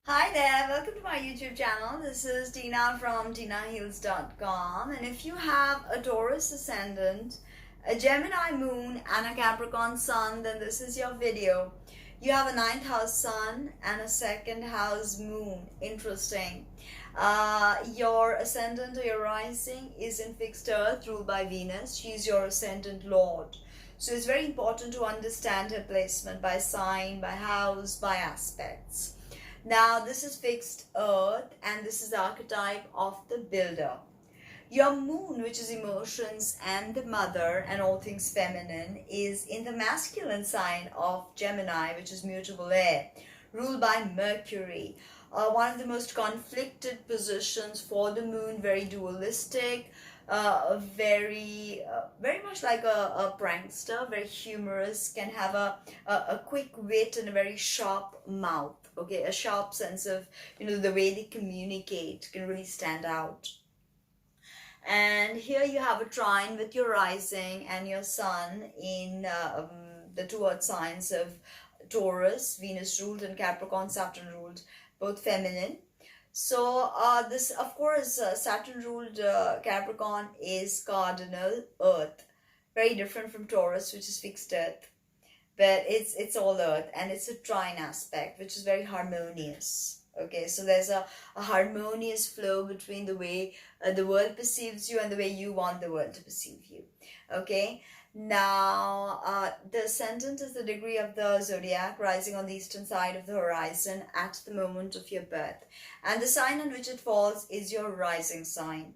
Hi there, welcome to my YouTube channel. This is Tina from tinaheals.com, and if you have a Taurus Ascendant, a Gemini Moon and a Capricorn Sun, then this is your video. You have a 9th house Sun and a 2nd house Moon. Interesting. Your Ascendant or your Rising is in fixed Earth ruled by Venus. She is your Ascendant Lord. So it's very important to understand her placement by sign, by house, by aspects. Now, this is fixed Earth, and this is the archetype of the builder. Your moon, which is emotions and the mother and all things feminine, is in the masculine sign of Gemini, which is mutable air, ruled by Mercury. One of the most conflicted positions for the moon, very dualistic, very much like a prankster, very humorous, can have a quick wit and a very sharp mouth. Okay, a sharp sense of, the way they communicate can really stand out. And here you have a trine with your rising and your sun in the two earth signs of Taurus, Venus ruled, and Capricorn, Saturn ruled, both feminine. So this, of course, Saturn ruled Capricorn is cardinal earth, very different from Taurus, which is fixed earth. But it's all earth, and it's a trine aspect, which is very harmonious. Okay, so there's a harmonious flow between the way the world perceives you and the way you want the world to perceive you. Okay, now the ascendant is the degree of the zodiac rising on the eastern side of the horizon at the moment of your birth, and the sign on which it falls is your rising sign.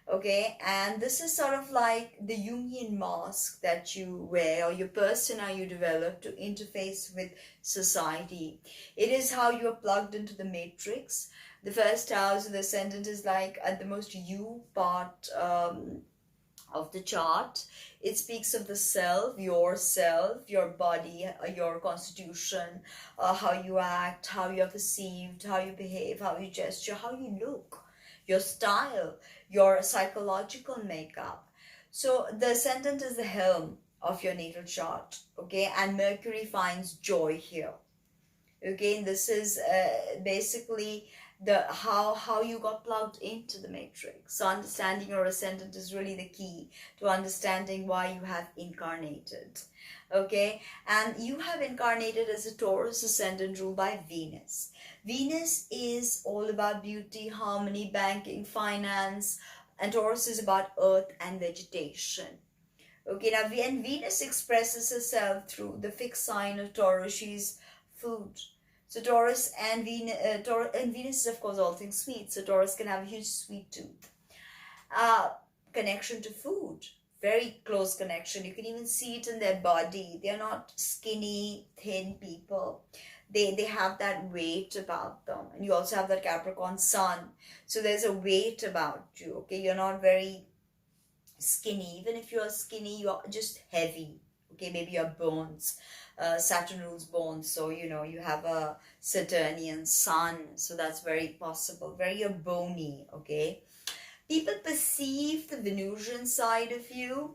Okay, and this is sort of like the Jungian mask that you wear, or your persona you develop to interface with society. It is how you are plugged into the matrix. The first house of the ascendant is like at the most you part of the chart. It speaks of the self, your body, your constitution, how you act, how you are perceived, how you behave, how you gesture, how you look, your style, your psychological makeup. So the ascendant is the helm of your natal chart, okay, and Mercury finds joy here. Okay, and this is basically the how you got plugged into the matrix. So understanding your ascendant is really the key to understanding why you have incarnated. Okay, and you have incarnated as a Taurus ascendant ruled by Venus. Venus is all about beauty, harmony, banking, finance, and Taurus is about earth and vegetation. Okay, now when Venus expresses herself through the fixed sign of Taurus, she's food. So Taurus and Venus is of course all things sweet. So Taurus can have a huge sweet tooth. Connection to food, very close connection. You can even see it in their body. They're not skinny, thin people. They have that weight about them. And you also have that Capricorn Sun. So there's a weight about you. Okay, you're not very skinny. Even if you're skinny, you're just heavy. Okay, maybe your bones. Saturn rules bones, so you have a Saturnian sun, so that's very possible. Very bony. Okay, people perceive the Venusian side of you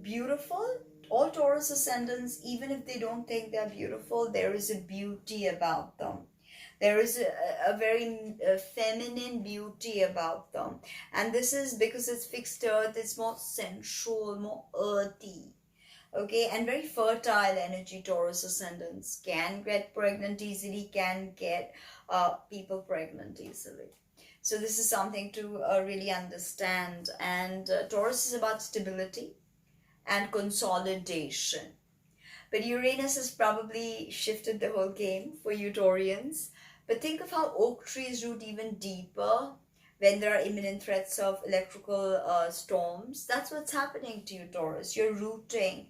beautiful. All Taurus ascendants, even if they don't think they're beautiful, there is a beauty about them. There is a very feminine beauty about them, and this is because it's fixed earth. It's more sensual, more earthy. Okay, and very fertile energy. Taurus ascendants can get pregnant easily, can get people pregnant easily. So this is something to really understand. And Taurus is about stability and consolidation. But Uranus has probably shifted the whole game for you Taurians. But think of how oak trees root even deeper when there are imminent threats of electrical storms. That's what's happening to you, Taurus. You're rooting.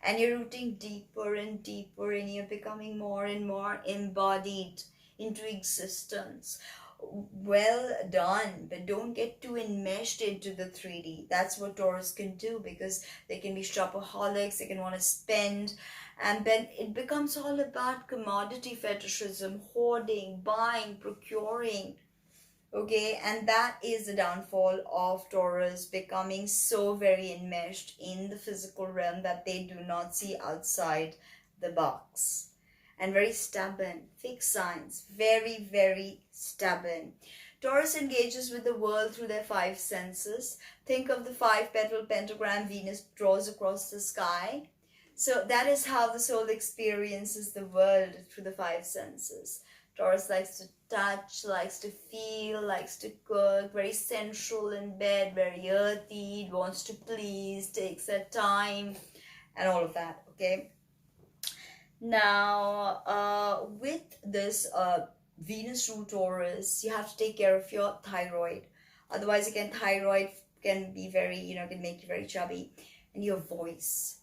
And you're rooting deeper and deeper, and you're becoming more and more embodied into existence. Well done, but don't get too enmeshed into the 3D. That's what Taurus can do, because they can be shopaholics, they can want to spend, and then it becomes all about commodity fetishism, hoarding, buying, procuring. Okay, and that is the downfall of Taurus, becoming so very enmeshed in the physical realm that they do not see outside the box. and very stubborn. Fixed signs, very, very stubborn. Taurus engages with the world through their five senses. Think of the five-petal pentagram Venus draws across the sky. So that is how the soul experiences the world, through the five senses. Taurus likes to touch, likes to feel, likes to cook, very sensual in bed, very earthy, wants to please, takes their time, and all of that, okay? Now, with this Venus rule Taurus, you have to take care of your thyroid. Otherwise, again, thyroid can be very, can make you very chubby. And your voice.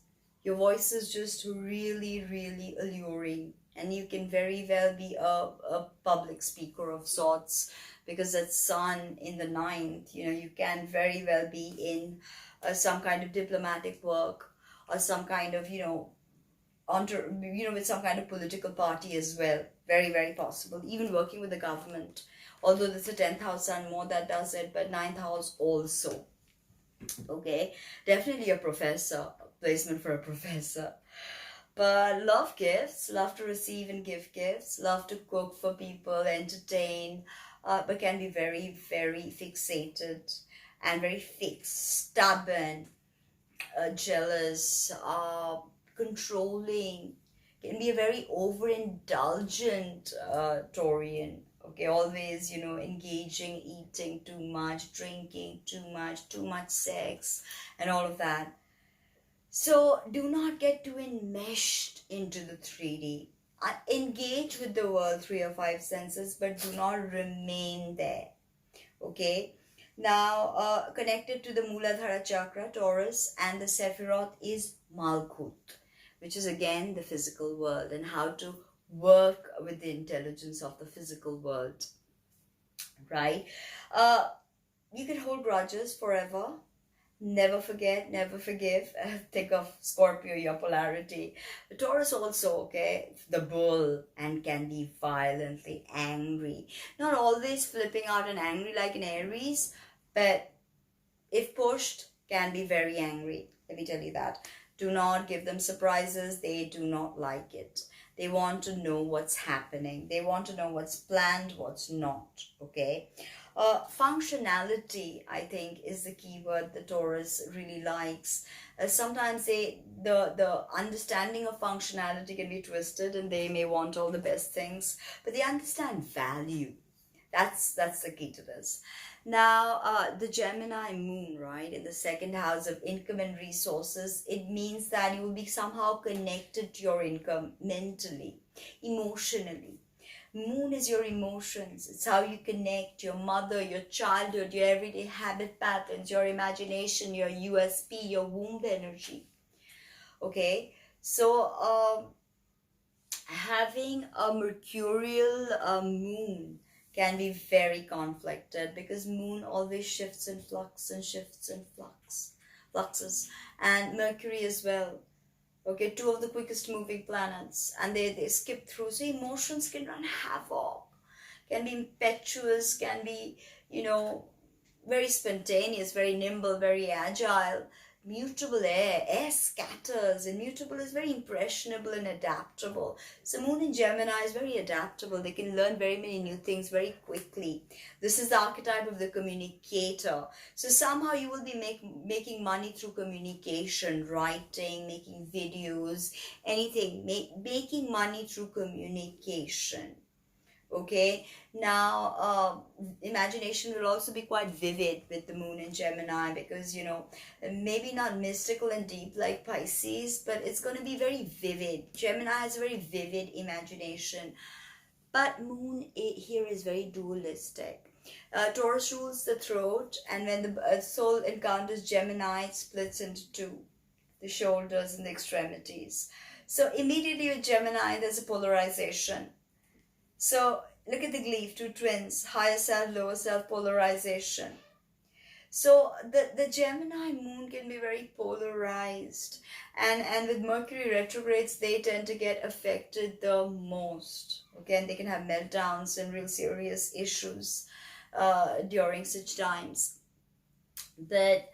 Your voice is just really, really alluring. And you can very well be a public speaker of sorts, because that sun in the ninth, you can very well be in some kind of diplomatic work, or some kind of, with some kind of political party as well. Very, very possible. Even working with the government. Although there's a 10th house sun more that does it, but 9th house also. Okay, definitely a professor, placement for a professor. But love gifts, love to receive and give gifts, love to cook for people, entertain, but can be very, very fixated and very fixed, stubborn, jealous, controlling, can be a very overindulgent Taurian. Okay, always, engaging, eating too much, drinking too much sex, and all of that. So do not get too enmeshed into the 3D. Engage with the world through your five senses, but do not remain there. Okay. Now, connected to the Muladhara chakra, Taurus, and the Sephiroth is Malkuth, which is again the physical world, and how to work with the intelligence of the physical world, right? You can hold grudges forever. Never forget, never forgive. Think of Scorpio, your polarity. The Taurus also, okay, the bull, and can be violently angry. Not always flipping out and angry like in Aries, but if pushed, can be very angry. Let me tell you that. Do not give them surprises. They do not like it. They want to know what's happening. They want to know what's planned, what's not, okay? Functionality, I think, is the key word the Taurus really likes. Sometimes the understanding of functionality can be twisted, and they may want all the best things, but they understand value. That's the key to this. Now, the Gemini moon, right, in the second house of income and resources, it means that you will be somehow connected to your income mentally, emotionally. Moon is your emotions. It's how you connect your mother, your childhood, your everyday habit patterns, your imagination, your USP, your womb energy. Okay, so having a Mercurial moon can be very conflicted, because moon always shifts and flux and shifts and fluxes, and Mercury as well. Okay, two of the quickest moving planets, and they skip through. So emotions can run havoc, can be impetuous, can be, very spontaneous, very nimble, very agile. Mutable air scatters, and mutable is very impressionable and adaptable. So moon in Gemini is very adaptable. They can learn very many new things very quickly. This is the archetype of the communicator. So somehow you will be making money through communication, writing, making videos, anything, making money through communication. Okay, now imagination will also be quite vivid with the moon in Gemini, because maybe not mystical and deep like Pisces, but it's going to be very vivid. Gemini has a very vivid imagination, but moon here is very dualistic. Taurus rules the throat, and when the soul encounters Gemini, it splits into two, the shoulders and the extremities. So immediately with Gemini, there's a polarization. So look at the glyph, two twins, higher self, lower self, polarization. So the Gemini moon can be very polarized, and with Mercury retrogrades, they tend to get affected the most. Okay, and they can have meltdowns and real serious issues during such times. But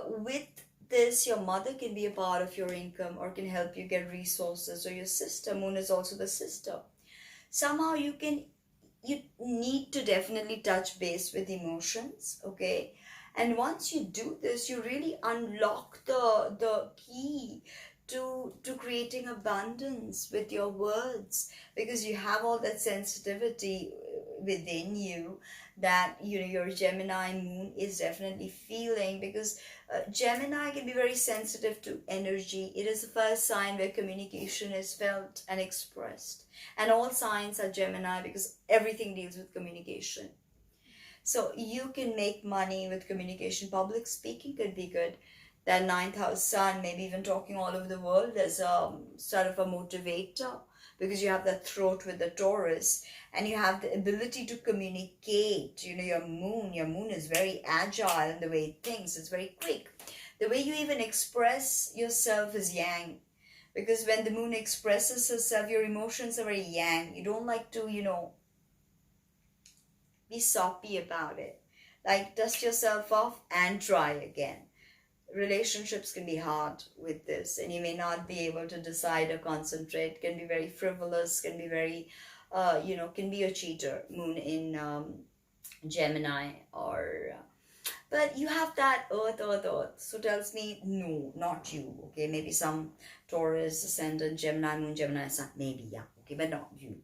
with this, your mother can be a part of your income or can help you get resources, or your sister. Moon is also the sister. Somehow you need to definitely touch base with emotions, okay? And once you do this, you really unlock the key to creating abundance with your words, because you have all that sensitivity within you that, you know, your Gemini moon is definitely feeling, because Gemini can be very sensitive to energy. It is the first sign where communication is felt and expressed, and all signs are Gemini because everything deals with communication. So you can make money with communication. Public speaking could be good. That ninth house sun, maybe even talking all over the world as a sort of a motivator, because you have that throat with the Taurus, and you have the ability to communicate. You know, your moon is very agile in the way it thinks. It's very quick. The way you even express yourself is yang, because when the moon expresses herself, your emotions are very yang. You don't like to, you know, be soppy about it. Like, dust yourself off and try again. Relationships can be hard with this, and you may not be able to decide or concentrate. Can be very frivolous, can be very, you know, can be a cheater. Moon in Gemini, or but you have that earth. So tells me, no, not you. Okay, maybe some Taurus Ascendant, Gemini Moon, Gemini Sun, maybe, yeah. Okay, but not you.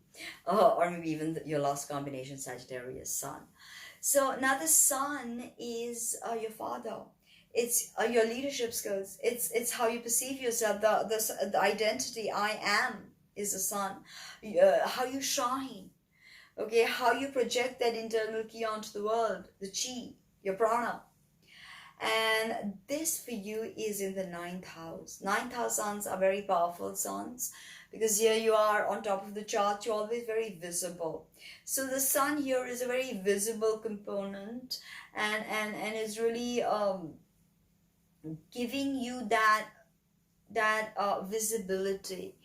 Or maybe even your last combination, Sagittarius Sun. So now the Sun is your father. It's your leadership skills. It's how you perceive yourself. The identity I am is the Sun. How you shine. Okay, how you project that internal key onto the world, the chi, your prana. And this for you is in the ninth house. Ninth house suns are very powerful suns, because here you are on top of the chart. You're always very visible. So the sun here is a very visible component, and is really giving you that visibility.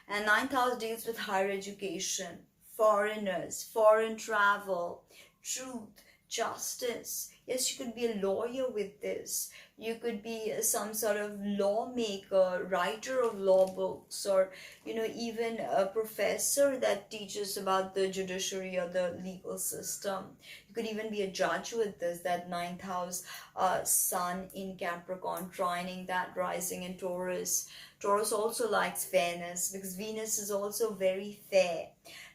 And ninth house deals with higher education, foreigners, foreign travel, truth, justice. Yes, you could be a lawyer with this. You could be some sort of lawmaker, writer of law books, or, you know, even a professor that teaches about the judiciary or the legal system. You could even be a judge with this, that ninth house sun in Capricorn, trining that rising in Taurus. Taurus also likes fairness, because Venus is also very fair.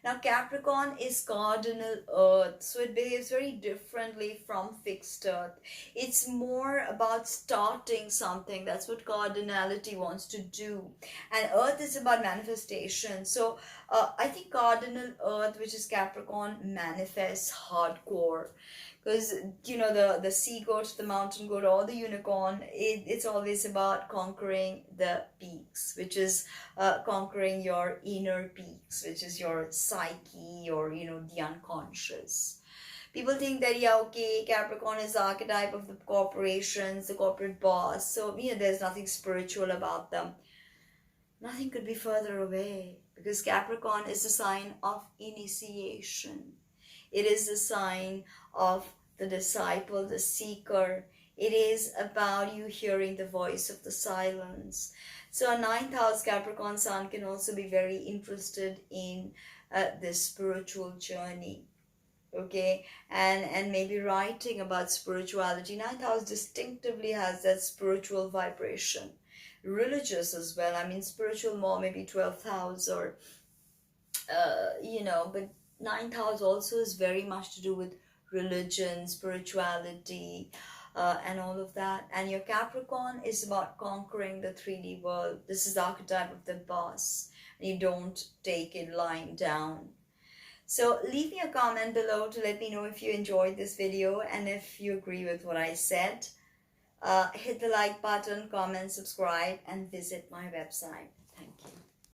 Now Capricorn is cardinal earth, so it behaves very differently from fixed earth. It's more about starting something. That's what cardinality wants to do. And earth is about manifestation. So I think cardinal earth, which is Capricorn, manifests hardcore. Because, you know, the sea goat, the mountain goat, or the unicorn, it's always about conquering the peaks, which is conquering your inner peaks, which is your psyche, or, you know, the unconscious. People think that, yeah, okay, Capricorn is the archetype of the corporations, the corporate boss. So, you know, there's nothing spiritual about them. Nothing could be further away, because Capricorn is a sign of initiation. It is the sign of the disciple, the seeker. It is about you hearing the voice of the silence. So a ninth house Capricorn sun can also be very interested in this spiritual journey. Okay, and maybe writing about spirituality. Ninth house distinctively has that spiritual vibration. Religious as well. I mean, spiritual more, maybe 12th house, or you know, but ninth house also is very much to do with religion, spirituality, and all of that. And your Capricorn is about conquering the 3D world. This is the archetype of the boss. You don't take it lying down. So leave me a comment below to let me know if you enjoyed this video and if you agree with what I said. Hit the like button, comment, subscribe, and visit my website. Thank you.